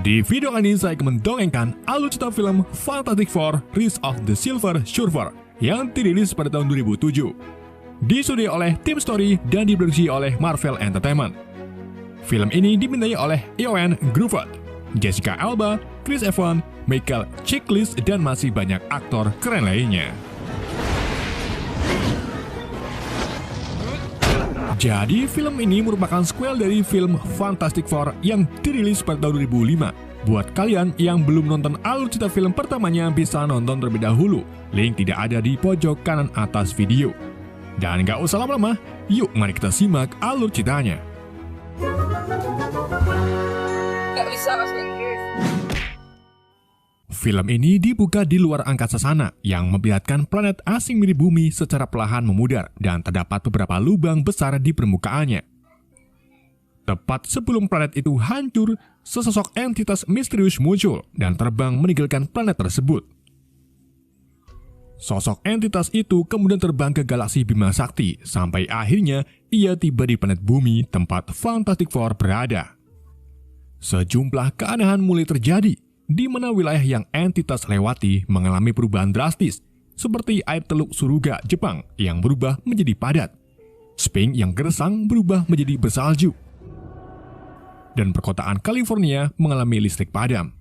Di video ini saya akan mendongengkan alur cerita film Fantastic Four: Rise of the Silver Surfer yang dirilis pada tahun 2007. Disutradarai oleh Tim Story dan diproduksi oleh Marvel Entertainment. Film ini dibintangi oleh Ioan Gruffudd, Jessica Alba, Chris Evans, Michael Chiklis, dan masih banyak aktor keren lainnya. Jadi, film ini merupakan sequel dari film Fantastic Four yang dirilis pada tahun 2005. Buat kalian yang belum nonton alur cerita film pertamanya, bisa nonton terlebih dahulu. Link tidak ada di pojok kanan atas video. Dan gak usah lama-lama, yuk mari kita simak alur ceritanya. Gak bisa bahasa Inggris. Film ini dibuka di luar angkasa sana yang memperlihatkan planet asing mirip bumi secara perlahan memudar dan terdapat beberapa lubang besar di permukaannya. Tepat sebelum planet itu hancur, sesosok entitas misterius muncul dan terbang meninggalkan planet tersebut. Sosok entitas itu kemudian terbang ke galaksi Bima Sakti sampai akhirnya ia tiba di planet bumi tempat Fantastic Four berada. Sejumlah keanehan mulai terjadi, di mana wilayah yang entitas lewati mengalami perubahan drastis, seperti air teluk Suruga, Jepang yang berubah menjadi padat, Sphinx yang gersang berubah menjadi bersalju, dan perkotaan California mengalami listrik padam.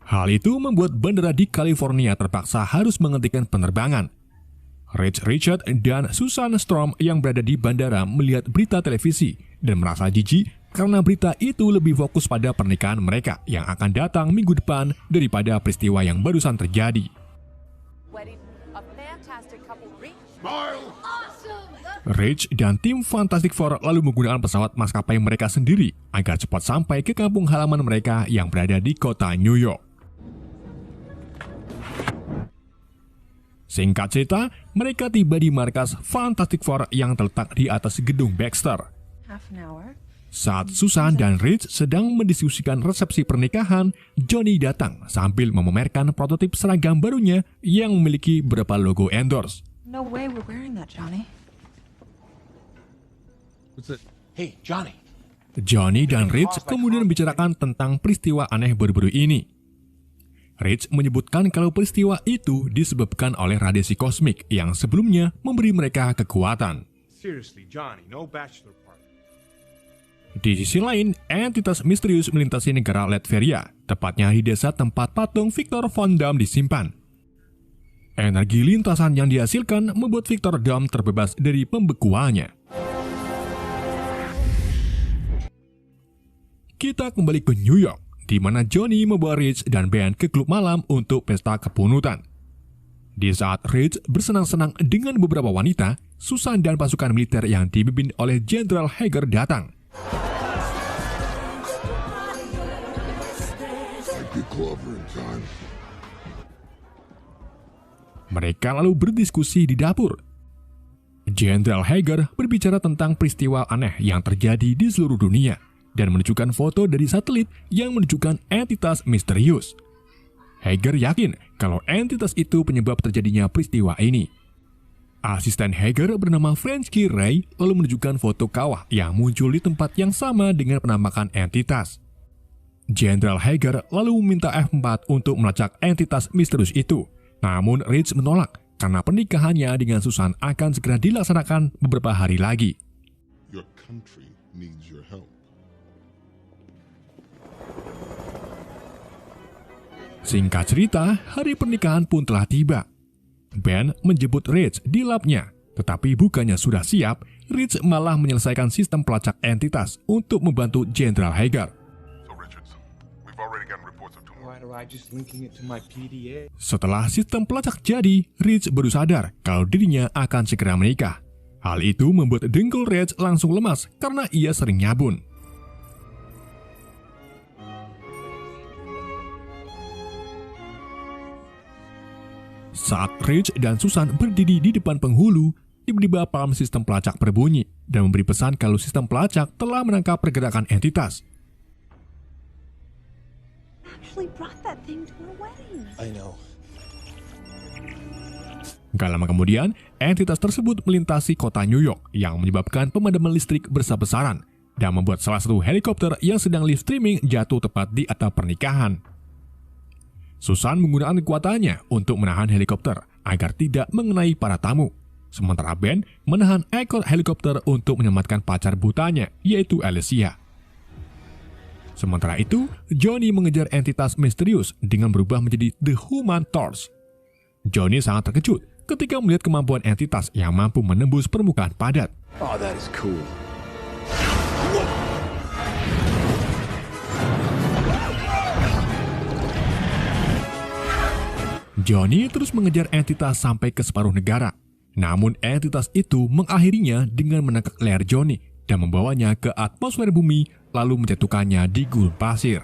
Hal itu membuat bandara di California terpaksa harus menghentikan penerbangan. Reed Richards dan Susan Storm yang berada di bandara melihat berita televisi dan merasa jijik karena berita itu lebih fokus pada pernikahan mereka yang akan datang minggu depan daripada peristiwa yang barusan terjadi. Rich dan tim Fantastic Four lalu menggunakan pesawat maskapai mereka sendiri agar cepat sampai ke kampung halaman mereka yang berada di kota New York. Singkat cerita, mereka tiba di markas Fantastic Four yang terletak di atas gedung Baxter. Saat Susan dan Rich sedang mendiskusikan resepsi pernikahan, Johnny datang sambil memamerkan prototip seragam barunya yang memiliki beberapa logo endorse. No way we're wearing that, Johnny. What's it? Hey, Johnny. Johnny dan Rich kemudian membicarakan tentang peristiwa aneh baru-baru ini. Rich menyebutkan kalau peristiwa itu disebabkan oleh radiasi kosmik yang sebelumnya memberi mereka kekuatan. Seriously, Johnny, no bachelor party. Di sisi lain, entitas misterius melintasi negara Latveria, tepatnya di desa tempat patung Victor Von Doom disimpan. Energi lintasan yang dihasilkan membuat Victor Doom terbebas dari pembekuannya. Kita kembali ke New York, di mana Johnny membawa Rich dan Ben ke klub malam untuk pesta kepunutan. Di saat Rich bersenang-senang dengan beberapa wanita, Susan dan pasukan militer yang dipimpin oleh Jenderal Hager datang. Mereka lalu berdiskusi di dapur. Jenderal Hager berbicara tentang peristiwa aneh yang terjadi di seluruh dunia dan menunjukkan foto dari satelit yang menunjukkan entitas misterius. Hager yakin kalau entitas itu penyebab terjadinya peristiwa ini. Asisten Hager bernama Frankie Ray lalu menunjukkan foto kawah yang muncul di tempat yang sama dengan penampakan entitas. Jenderal Hager lalu meminta F4 untuk melacak entitas misterius itu. Namun Rich menolak karena pernikahannya dengan Susan akan segera dilaksanakan beberapa hari lagi. Your country needs your help. Singkat cerita, hari pernikahan pun telah tiba. Ben menjemput Rich di labnya, tetapi bukannya sudah siap, Rich malah menyelesaikan sistem pelacak entitas untuk membantu Jenderal Hager. Setelah sistem pelacak jadi, Rich baru sadar kalau dirinya akan segera menikah. Hal itu membuat dengkul Rich langsung lemas karena ia sering nyabun. Saat Rich dan Susan berdiri di depan penghulu, tiba-tiba alarm sistem pelacak berbunyi dan memberi pesan kalau sistem pelacak telah menangkap pergerakan entitas. Gak lama kemudian, entitas tersebut melintasi kota New York yang menyebabkan pemadaman listrik besar-besaran. dan membuat salah satu helikopter yang sedang live streaming jatuh tepat di atap pernikahan. Susan menggunakan kekuatannya untuk menahan helikopter agar tidak mengenai para tamu. Sementara Ben menahan ekor helikopter untuk menyelamatkan pacar butanya, yaitu Alicia. Sementara itu, Johnny mengejar entitas misterius dengan berubah menjadi The Human Torch. Johnny sangat terkejut ketika melihat kemampuan entitas yang mampu menembus permukaan padat. Oh, that is cool. Johnny terus mengejar entitas sampai ke separuh negara. Namun entitas itu mengakhirinya dengan menangkap leher Johnny dan membawanya ke atmosfer bumi lalu menjatuhkannya di gurun pasir.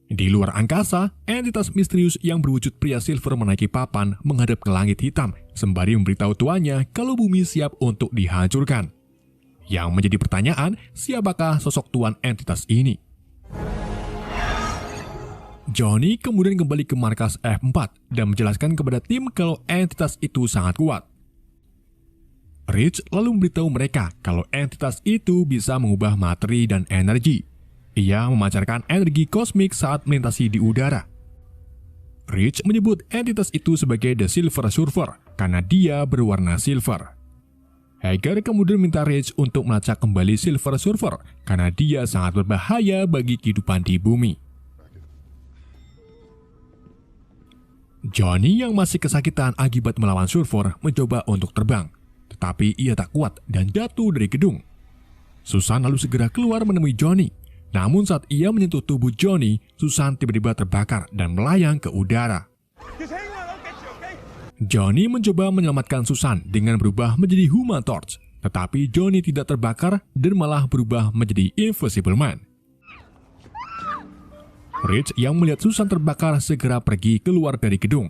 Di luar angkasa, entitas misterius yang berwujud pria silver menaiki papan menghadap ke langit hitam sembari memberitahu tuannya kalau bumi siap untuk dihancurkan. Yang menjadi pertanyaan, siapakah sosok tuan entitas ini? Johnny kemudian kembali ke markas F4 dan menjelaskan kepada tim kalau entitas itu sangat kuat. Rich lalu memberitahu mereka kalau entitas itu bisa mengubah materi dan energi. Ia memancarkan energi kosmik saat melintasi di udara. Rich menyebut entitas itu sebagai The Silver Surfer karena dia berwarna silver. Hager kemudian minta Rich untuk melacak kembali Silver Surfer karena dia sangat berbahaya bagi kehidupan di bumi. Johnny yang masih kesakitan akibat melawan Surfer mencoba untuk terbang, tetapi ia tak kuat dan jatuh dari gedung. Susan lalu segera keluar menemui Johnny. Namun saat ia menyentuh tubuh Johnny, Susan tiba-tiba terbakar dan melayang ke udara. Johnny mencoba menyelamatkan Susan dengan berubah menjadi Human Torch, tetapi Johnny tidak terbakar dan malah berubah menjadi Invisible Man. Rich yang melihat Susan terbakar segera pergi keluar dari gedung.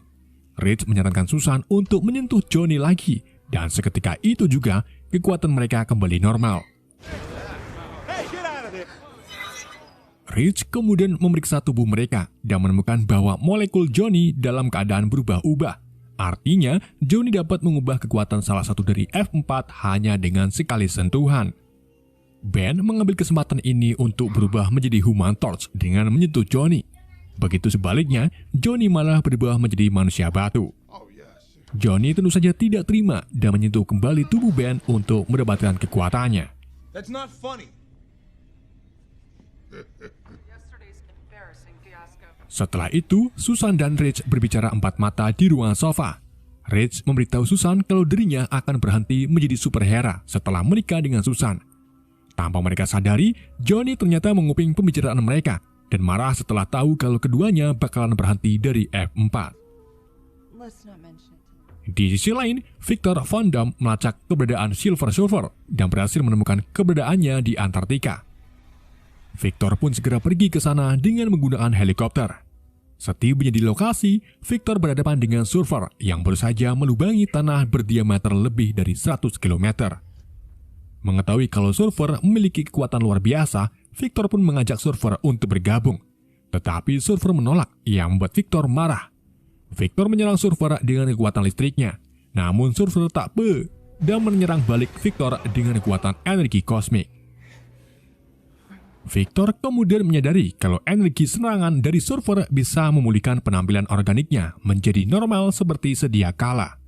Rich menyarankan Susan untuk menyentuh Johnny lagi, dan seketika itu juga kekuatan mereka kembali normal. Rich kemudian memeriksa tubuh mereka dan menemukan bahwa molekul Johnny dalam keadaan berubah-ubah. Artinya, Johnny dapat mengubah kekuatan salah satu dari F4 hanya dengan sekali sentuhan. Ben mengambil kesempatan ini untuk berubah menjadi Human Torch dengan menyentuh Johnny. Begitu sebaliknya, Johnny malah berubah menjadi manusia batu. Johnny tentu saja tidak terima dan menyentuh kembali tubuh Ben untuk mendapatkan kekuatannya. That's not funny. Setelah itu, Susan dan Rich berbicara empat mata di ruang sofa. Rich memberitahu Susan kalau dirinya akan berhenti menjadi superhero setelah menikah dengan Susan. Tanpa mereka sadari, Johnny ternyata menguping pembicaraan mereka dan marah setelah tahu kalau keduanya bakalan berhenti dari F4. Di sisi lain, Victor Von Doom melacak keberadaan Silver Surfer dan berhasil menemukan keberadaannya di Antartika. Victor pun segera pergi ke sana dengan menggunakan helikopter. Setibanya di lokasi, Victor berhadapan dengan Surfer yang baru saja melubangi tanah berdiameter lebih dari 100 km. Mengetahui kalau Surfer memiliki kekuatan luar biasa, Victor pun mengajak Surfer untuk bergabung. Tetapi Surfer menolak, yang membuat Victor marah. Victor menyerang Surfer dengan kekuatan listriknya. Namun Surfer tak pe dan menyerang balik Victor dengan kekuatan energi kosmik. Victor kemudian menyadari kalau energi serangan dari Surfer bisa memulihkan penampilan organiknya menjadi normal seperti sedia kala.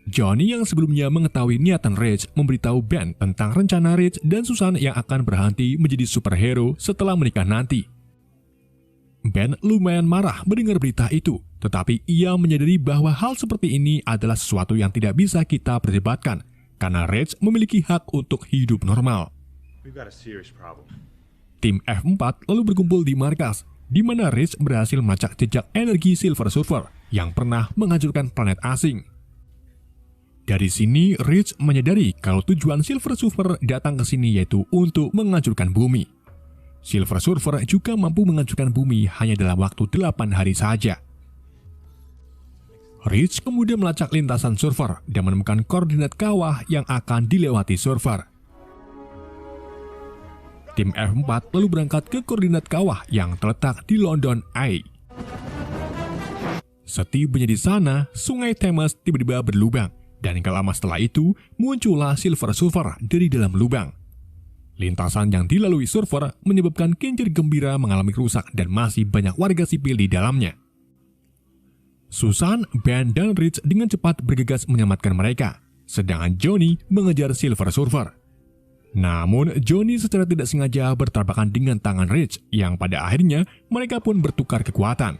Johnny yang sebelumnya mengetahui niatan Rich memberitahu Ben tentang rencana Rich dan Susan yang akan berhenti menjadi superhero setelah menikah nanti. Ben lumayan marah mendengar berita itu, tetapi ia menyadari bahwa hal seperti ini adalah sesuatu yang tidak bisa kita perdebatkan, karena Rich memiliki hak untuk hidup normal. We've got a serious problem. Tim F4 lalu berkumpul di markas, di mana Rich berhasil melacak jejak energi Silver Surfer yang pernah menghancurkan planet asing. Dari sini, Rich menyadari kalau tujuan Silver Surfer datang ke sini yaitu untuk menghancurkan bumi. Silver Surfer juga mampu menghancurkan bumi hanya dalam waktu 8 hari saja. Rich kemudian melacak lintasan Surfer dan menemukan koordinat kawah yang akan dilewati Surfer. Tim F4 lalu berangkat ke koordinat kawah yang terletak di London Eye. Setibanya di sana, sungai Thames tiba-tiba berlubang Dan gak lama setelah itu, muncullah Silver Surfer dari dalam lubang. Lintasan yang dilalui Surfer menyebabkan kincir gembira mengalami rusak dan masih banyak warga sipil di dalamnya. Susan, Ben, dan Rich dengan cepat bergegas menyelamatkan mereka, sedangkan Johnny mengejar Silver Surfer. Namun, Johnny secara tidak sengaja bertabrakan dengan tangan Rich, yang pada akhirnya mereka pun bertukar kekuatan.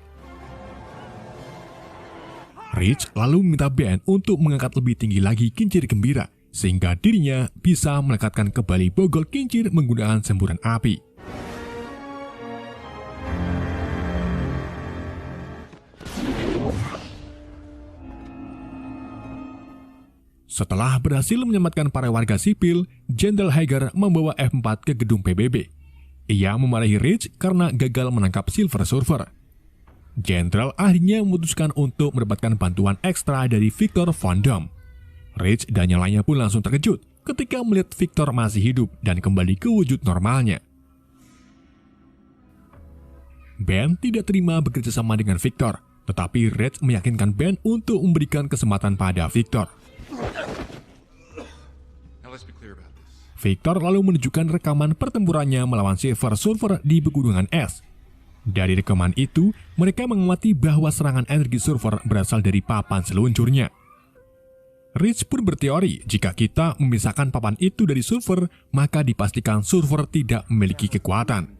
Rich lalu meminta Ben untuk mengangkat lebih tinggi lagi kincir gembira, sehingga dirinya bisa melekatkan kembali bogol kincir menggunakan semburan api. Setelah berhasil menyelamatkan para warga sipil, Jenderal Hager membawa F4 ke gedung PBB. Ia memarahi Rich karena gagal menangkap Silver Surfer. Jenderal akhirnya memutuskan untuk mendapatkan bantuan ekstra dari Victor Von Doom. Rich dan yang lainnya pun langsung terkejut ketika melihat Victor masih hidup dan kembali ke wujud normalnya. Ben tidak terima bekerja sama dengan Victor, tetapi Rich meyakinkan Ben untuk memberikan kesempatan pada Victor. Victor lalu menunjukkan rekaman pertempurannya melawan Silver Surfer di pegunungan es. Dari rekaman itu, mereka mengamati bahwa serangan energi Surfer berasal dari papan seluncurnya. Rich pun berteori jika kita memisahkan papan itu dari Surfer, maka dipastikan Surfer tidak memiliki kekuatan.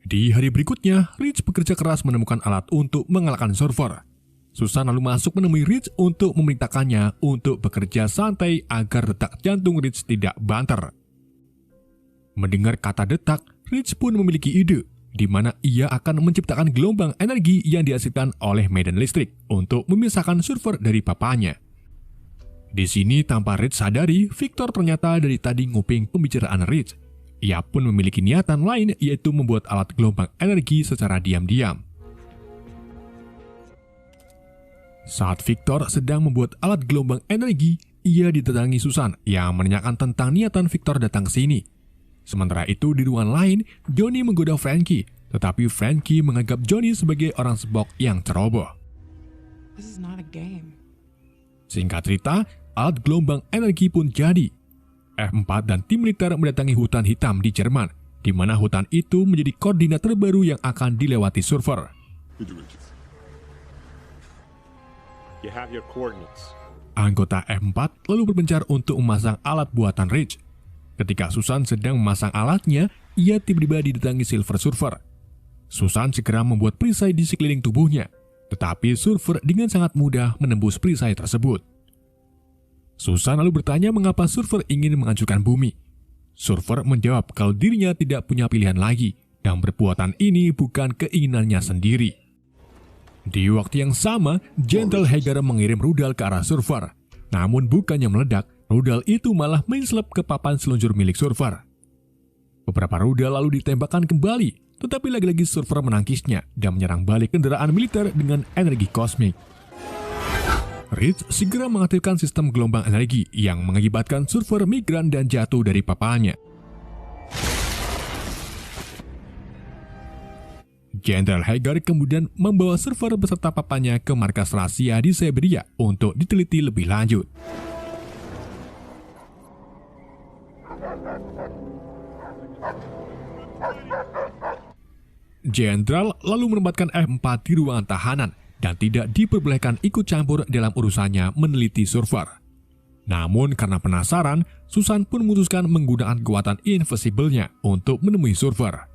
Di hari berikutnya, Rich bekerja keras menemukan alat untuk mengalahkan Surfer. Susan lalu masuk menemui Rich untuk memerintahkannya untuk bekerja santai agar detak jantung Rich tidak banter. Mendengar kata detak, Rich pun memiliki ide, di mana ia akan menciptakan gelombang energi yang dihasilkan oleh medan listrik untuk memisahkan Surfer dari papanya. Di sini tanpa Rich sadari, Victor ternyata dari tadi nguping pembicaraan Rich. Ia pun memiliki niatan lain, yaitu membuat alat gelombang energi secara diam-diam. Saat Victor sedang membuat alat gelombang energi, ia didatangi Susan yang menanyakan tentang niatan Victor datang ke sini. Sementara itu di ruangan lain, Johnny menggoda Frankie, tetapi Frankie menganggap Johnny sebagai orang sebok yang ceroboh. This is not a game. Singkat cerita, alat gelombang energi pun jadi. F4 dan tim militer mendatangi hutan hitam di Jerman, di mana hutan itu menjadi koordinat terbaru yang akan dilewati Surfer. You have your coordinates. Anggota F4 lalu berpencar untuk memasang alat buatan Rich. Ketika Susan sedang memasang alatnya, ia tiba-tiba didatangi Silver Surfer. Susan segera membuat perisai di sekeliling tubuhnya, tetapi Surfer dengan sangat mudah menembus perisai tersebut. Susan lalu bertanya mengapa Surfer ingin menghancurkan bumi. Surfer menjawab kalau dirinya tidak punya pilihan lagi, dan perbuatan ini bukan keinginannya sendiri. Di waktu yang sama, Jenderal Hager mengirim rudal ke arah Surfer. Namun bukannya meledak, rudal itu malah menselep ke papan seluncur milik Surfer. Beberapa rudal lalu ditembakkan kembali, tetapi lagi-lagi Surfer menangkisnya dan menyerang balik kendaraan militer dengan energi kosmik. Rich segera mengaktifkan sistem gelombang energi yang mengakibatkan Surfer migran dan jatuh dari papannya. Jenderal Hager kemudian membawa Surfer beserta papanya ke markas rahasia di Siberia untuk diteliti lebih lanjut. Jenderal lalu menempatkan F4 di ruangan tahanan dan tidak diperbolehkan ikut campur dalam urusannya meneliti Surfer. Namun karena penasaran, Susan pun memutuskan menggunakan kekuatan invisible-nya untuk menemui Surfer.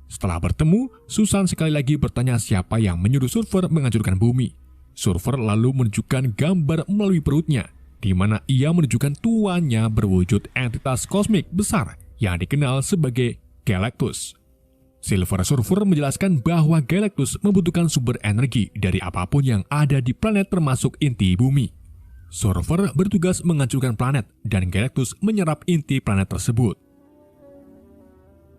Setelah bertemu, Susan sekali lagi bertanya siapa yang menyuruh Surfer menghancurkan bumi. Surfer lalu menunjukkan gambar melalui perutnya, di mana ia menunjukkan tuannya berwujud entitas kosmik besar yang dikenal sebagai Galactus. Silver Surfer menjelaskan bahwa Galactus membutuhkan sumber energi dari apapun yang ada di planet termasuk inti bumi. Surfer bertugas menghancurkan planet dan Galactus menyerap inti planet tersebut.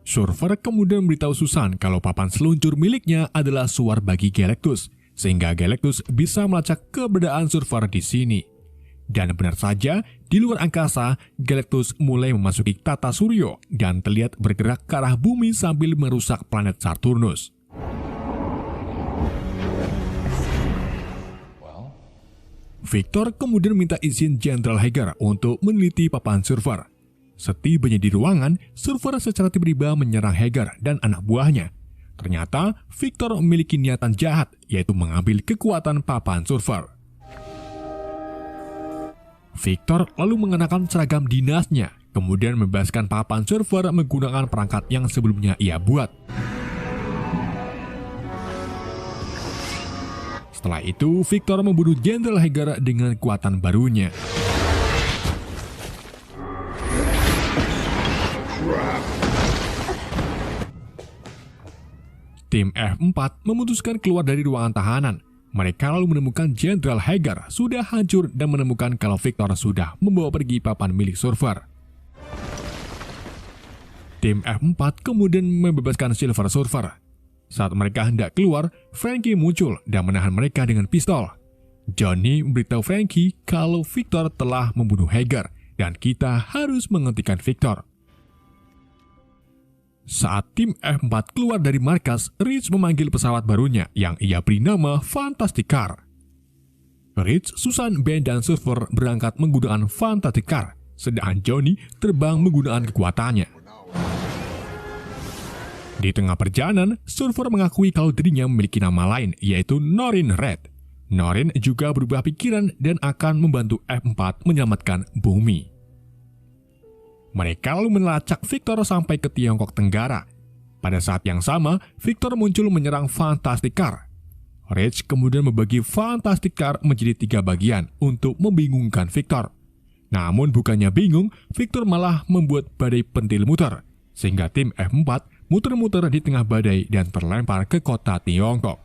Surfer kemudian memberitahu Susan kalau papan seluncur miliknya adalah suar bagi Galactus, sehingga Galactus bisa melacak keberadaan Surfer di sini. Dan benar saja, di luar angkasa, Galactus mulai memasuki tata surya dan terlihat bergerak ke arah bumi sambil merusak planet Saturnus. Victor kemudian minta izin Jenderal Hager untuk meneliti papan Surfer. Setibanya di ruangan, Surfer secara tiba-tiba menyerang Hager dan anak buahnya. Ternyata, Victor memiliki niatan jahat, yaitu mengambil kekuatan papan Surfer. Victor lalu mengenakan seragam dinasnya, kemudian membebaskan papan Surfer menggunakan perangkat yang sebelumnya ia buat. Setelah itu, Victor membunuh Jenderal Hager dengan kekuatan barunya. Tim F4 memutuskan keluar dari ruangan tahanan. Mereka lalu menemukan Jenderal Hager sudah hancur dan menemukan kalau Victor sudah membawa pergi papan milik Surfer. Tim F4 kemudian membebaskan Silver Surfer. Saat mereka hendak keluar, Frankie muncul dan menahan mereka dengan pistol. Johnny memberitahu Frankie kalau Victor telah membunuh Hager dan kita harus menghentikan Victor. Saat tim F4 keluar dari markas, Rich memanggil pesawat barunya yang ia beri nama Fantastic Car. Rich, Susan, Ben, dan Surfer berangkat menggunakan Fantastic Car, sedangkan Johnny terbang menggunakan kekuatannya. Di tengah perjalanan, Surfer mengakui kalau dirinya memiliki nama lain, yaitu Norrin Red. Norrin juga berubah pikiran dan akan membantu F4 menyelamatkan bumi. Mereka lalu melacak Victor sampai ke Tiongkok Tenggara. Pada saat yang sama, Victor muncul menyerang Fantastic Car. Rich kemudian membagi Fantastic Car menjadi 3 bagian untuk membingungkan Victor. Namun bukannya bingung, Victor malah membuat badai pentil muter, sehingga tim F4 muter-muter di tengah badai dan terlempar ke kota Tiongkok.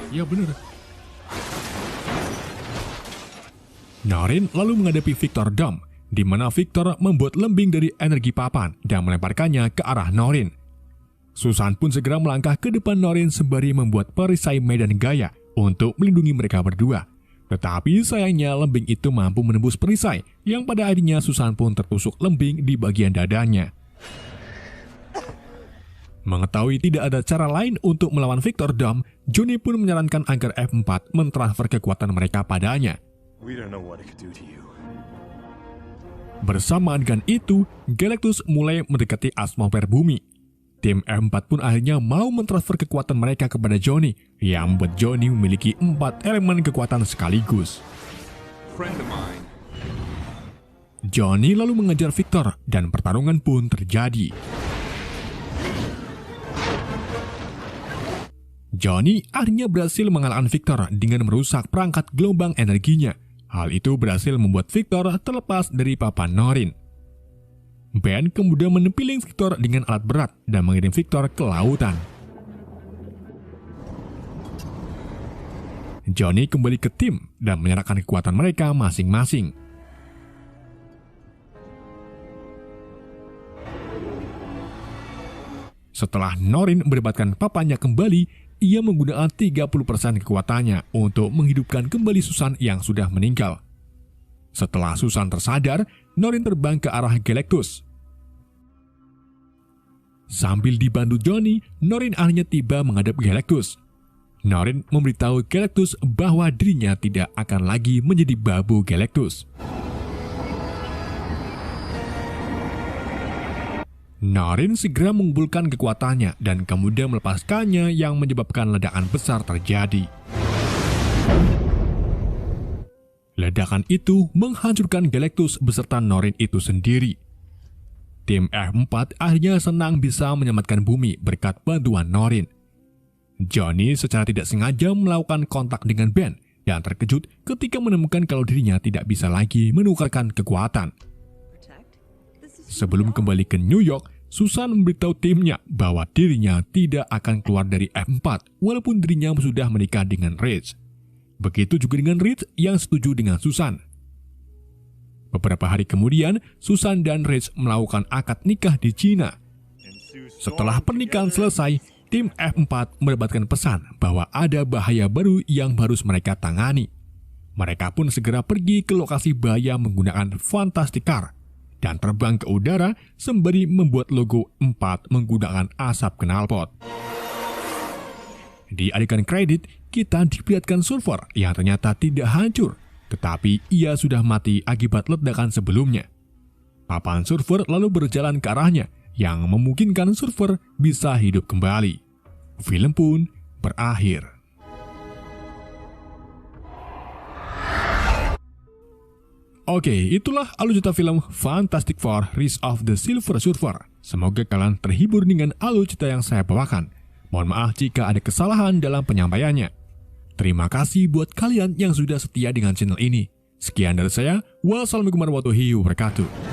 Ya benar. Norrin lalu menghadapi Victor Dome, di mana Victor membuat lembing dari energi papan dan melemparkannya ke arah Norrin. Susan pun segera melangkah ke depan Norrin sembari membuat perisai medan gaya untuk melindungi mereka berdua. Tetapi sayangnya lembing itu mampu menembus perisai, yang pada akhirnya Susan pun tertusuk lembing di bagian dadanya. Mengetahui tidak ada cara lain untuk melawan Victor Dome, Johnny pun menyarankan agar F4 mentransfer kekuatan mereka padanya. Bersamaan dengan itu, Galactus mulai mendekati atmosfer bumi. Tim F4 pun akhirnya mau mentransfer kekuatan mereka kepada Johnny, yang membuat Johnny memiliki 4 elemen kekuatan sekaligus. Johnny lalu mengejar Victor, dan pertarungan pun terjadi. Johnny akhirnya berhasil mengalahkan Victor dengan merusak perangkat gelombang energinya. Hal itu berhasil membuat Victor terlepas dari papan Norrin. Ben kemudian menempiling Victor dengan alat berat dan mengirim Victor ke lautan. Johnny kembali ke tim dan menyerahkan kekuatan mereka masing-masing. Setelah Norrin mendapatkan papannya kembali, ia menggunakan 30% kekuatannya untuk menghidupkan kembali Susan yang sudah meninggal. Setelah Susan tersadar, Norrin terbang ke arah Galactus. Sambil dibantu Johnny, Norrin akhirnya tiba menghadap Galactus. Norrin memberitahu Galactus bahwa dirinya tidak akan lagi menjadi babu Galactus. Norrin segera mengumpulkan kekuatannya dan kemudian melepaskannya yang menyebabkan ledakan besar terjadi. Ledakan itu menghancurkan Galactus beserta Norrin itu sendiri. Tim F4 akhirnya senang bisa menyelamatkan bumi berkat bantuan Norrin. Johnny secara tidak sengaja melakukan kontak dengan Ben dan terkejut ketika menemukan kalau dirinya tidak bisa lagi menukarkan kekuatan. Sebelum kembali ke New York, Susan memberitahu timnya bahwa dirinya tidak akan keluar dari F4 walaupun dirinya sudah menikah dengan Rich. Begitu juga dengan Rich yang setuju dengan Susan. Beberapa hari kemudian, Susan dan Rich melakukan akad nikah di Cina. Setelah pernikahan selesai, tim F4 mendapatkan pesan bahwa ada bahaya baru yang harus mereka tangani. Mereka pun segera pergi ke lokasi bahaya menggunakan Fantastic Car dan terbang ke udara sembari membuat logo 4 menggunakan asap knalpot. Di adegan kredit, kita diperlihatkan surfer yang ternyata tidak hancur, tetapi ia sudah mati akibat ledakan sebelumnya. Papan surfer lalu berjalan ke arahnya, yang memungkinkan surfer bisa hidup kembali. Film pun berakhir. Oke, itulah alur cerita film Fantastic Four: Rise of the Silver Surfer. Semoga kalian terhibur dengan alur cerita yang saya bawakan. Mohon maaf jika ada kesalahan dalam penyampaiannya. Terima kasih buat kalian yang sudah setia dengan channel ini. Sekian dari saya. Wassalamualaikum warahmatullahi wabarakatuh.